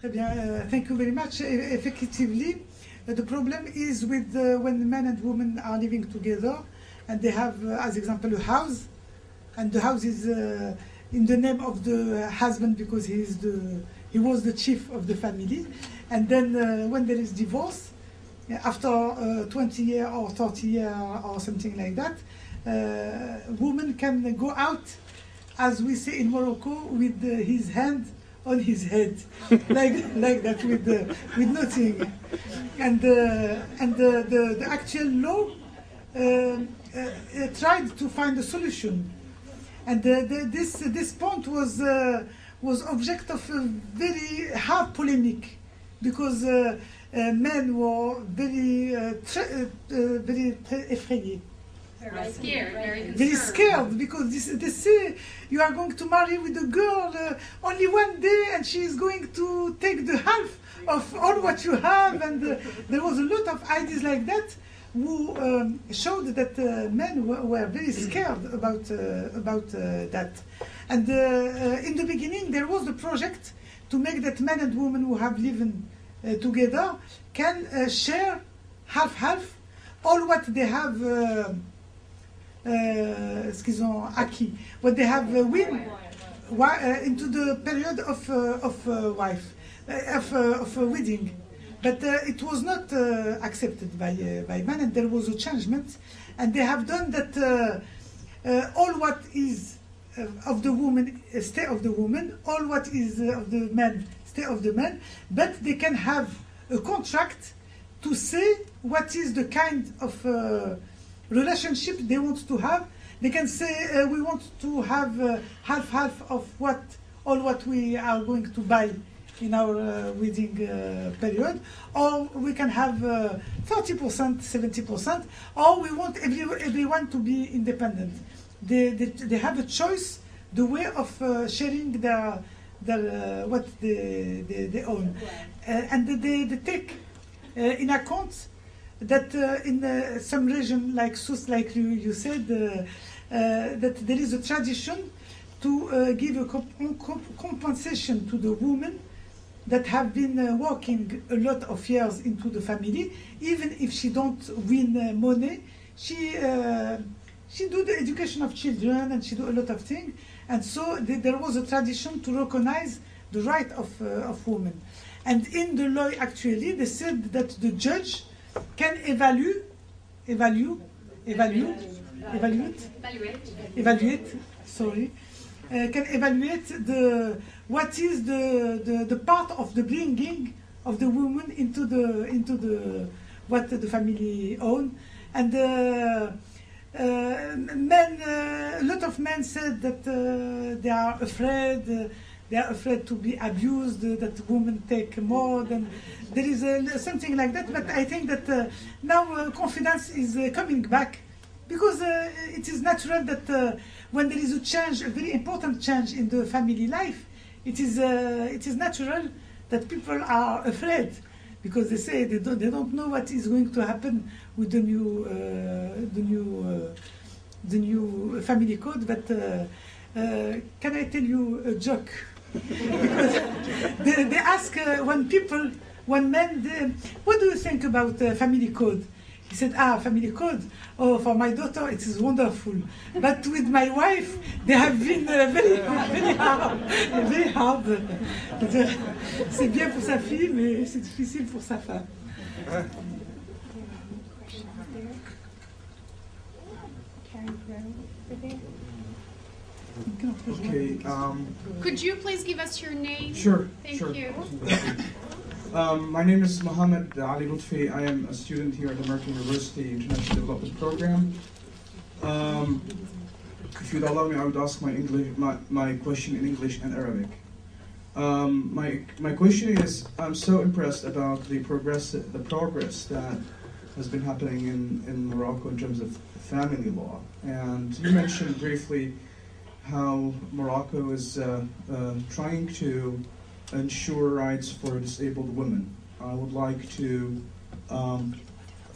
Très bien, thank you very much. Effectively, the problem is with when men and women are living together and they have, as example, a house, and the house is in the name of the husband because he was the chief of the family, and then when there is divorce, after 20 years or 30 years or something like that, woman can go out, as we say in Morocco, with his hand on his head, like that, with nothing, and the actual law tried to find a solution, and this point was object of a very hard polemic, because men were very effrayés. Very scared, very scared, because they say you are going to marry with a girl only one day, and she is going to take the half of all what you have, and there was a lot of ideas like that, who showed that men were very scared about that. And in the beginning, there was the project to make that men and women who have lived together can share half all what they have. Ce qu'ils ont acquis, what they have win into the period of wedding, but it was not accepted by men, and there was a changement, and they have done that all what is of the woman stay of the woman, all what is of the man stay of the man, but they can have a contract to say what is the kind of relationship they want to have. They can say we want to have half of all what we are going to buy in our wedding period, or we can have 30%, 70%, or we want everyone to be independent. They have a choice, the way of sharing their what they own, and they take in account that in some region like Sousse, like you said, that there is a tradition to give a compensation to the women that have been working a lot of years into the family, even if she don't win money, she do the education of children, and she do a lot of things, and so there was a tradition to recognize the right of women. And in the law, actually, they said that the judge can evaluate, sorry, can evaluate what is the part of the bringing of the woman into the what the family own, and men, a lot of men said that they are afraid. They are afraid to be abused, that women take more than... There is something like that, but I think that now confidence is coming back, because it is natural that when there is a change, a very important change in the family life, it is natural that people are afraid, because they say they don't know what is going to happen with the new family code. But can I tell you a joke? Because they ask when men, what do you think about family code? He said, family code. Oh, for my daughter, it is wonderful. But with my wife, they have been very hard. C'est bien pour sa fille, mais c'est difficile pour sa femme. Okay. Could you please give us your name? Sure. Thank sure. you. My name is Mohammed Ali Lutfi. I am a student here at the American University International Development Program. If you'd allow me, I would ask my question in English and Arabic. My question is, I'm so impressed about the progress that has been happening in Morocco in terms of family law. And you mentioned briefly how Morocco is trying to ensure rights for disabled women. I would like to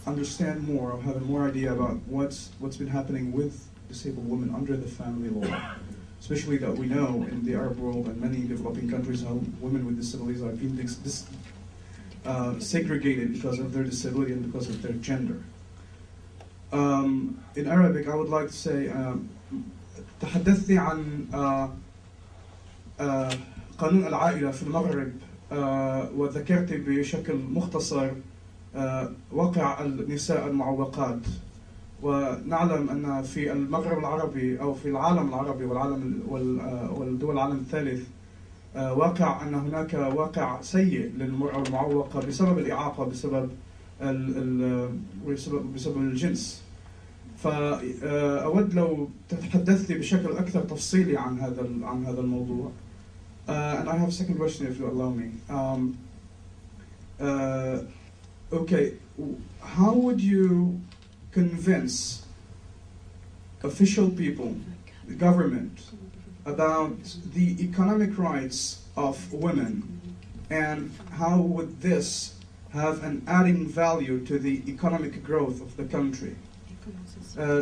understand more, or have more idea about what's been happening with disabled women under the family law. especially that we know in the Arab world and many developing countries how women with disabilities are being segregated because of their disability and because of their gender. In Arabic, I would like to say, تحدثتي عن قانون العائلة في المغرب وذكرت بشكل مختصر واقع النساء المعوقات. ونعلم أن في المغرب العربي أو في العالم العربي والدول العالم الثالث واقع أن هناك واقع سيء للمرأة المعوقة بسبب الإعاقة بسبب الجنس. فأود لو تتحدثي بشكل أكثر تفصيلي عن هذا الموضوع. And I have a second question if you allow me. Okay, how would you convince official people, the government, about the economic rights of women, and how would this have an adding value to the economic growth of the country?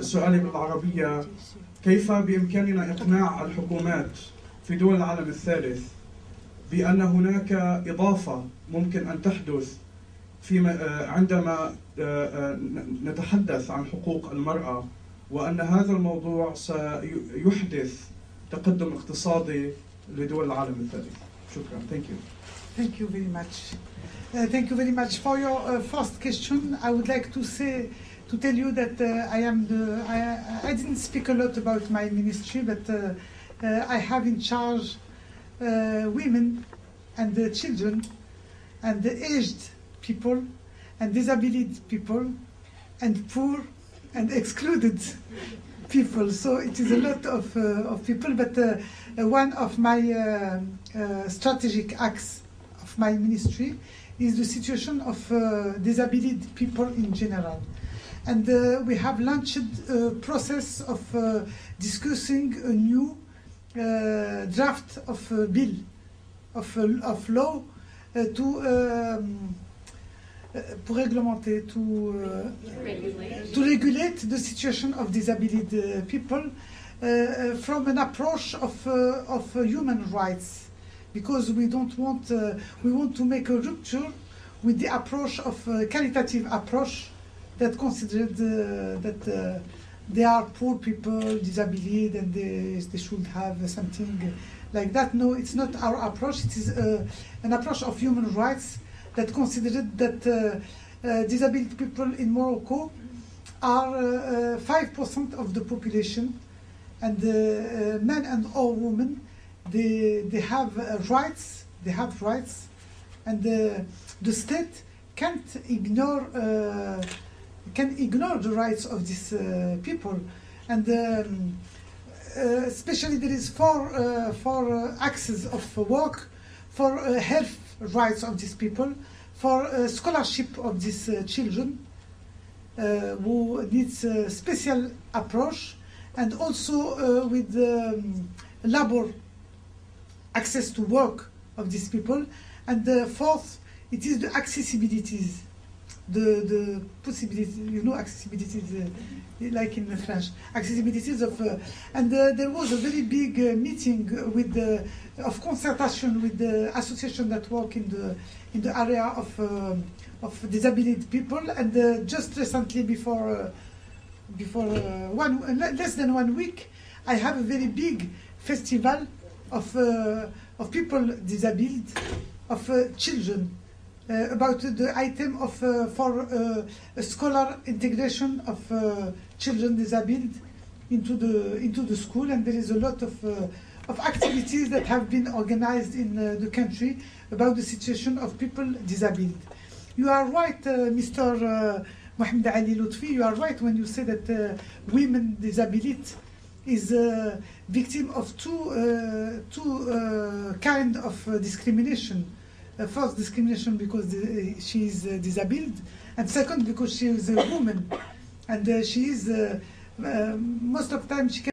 سؤالي بالعربية: كيف بإمكاننا إقناع الحكومات في دول العالم الثالث بأن هناك إضافة ممكن أن تحدث عندما نتحدث عن حقوق المرأة، وأن هذا الموضوع سيحدث تقدم اقتصادي لدول العالم الثالث. شكرا. Thank you. Thank you very much. Thank you very much for your first question. I would like to tell you that I didn't speak a lot about my ministry, but I have in charge women and the children and the aged people and disabled people and poor and excluded people. So it is a lot of people, but one of my strategic acts of my ministry is the situation of disabled people in general. And we have launched a process of discussing a new draft of a bill, of law pour réglementer, to regulate the situation of disabled people from an approach of human rights, because we want to make a rupture with the approach of qualitative approach that considered that they are poor people, disabled, and they should have something like that. No, it's not our approach. It is an approach of human rights that considered that disabled people in Morocco are 5% of the population, and men and all women, they have rights. They have rights, and the state can't ignore the rights of these people. And especially there is for access of work, for health rights of these people, for scholarship of these children who needs a special approach, and also with labor, access to work of these people. And fourth, it is the accessibilities, the possibilities, accessibilities, like in French, accessibilities of, and there was a very big meeting of consultation with the association that work in the area of disabled people, and just recently, before less than 1 week, I have a very big festival of people disabled, of children. About the item of for scholar integration of children disabled into the school, and there is a lot of activities that have been organized in the country about the situation of people disabled. You are right, Mr. Mohamed Ali Lutfi. You are right when you say that women disability is a victim of two kind of discrimination. First, discrimination because she is disabled, and second, because she is a woman, and she is most of the time she can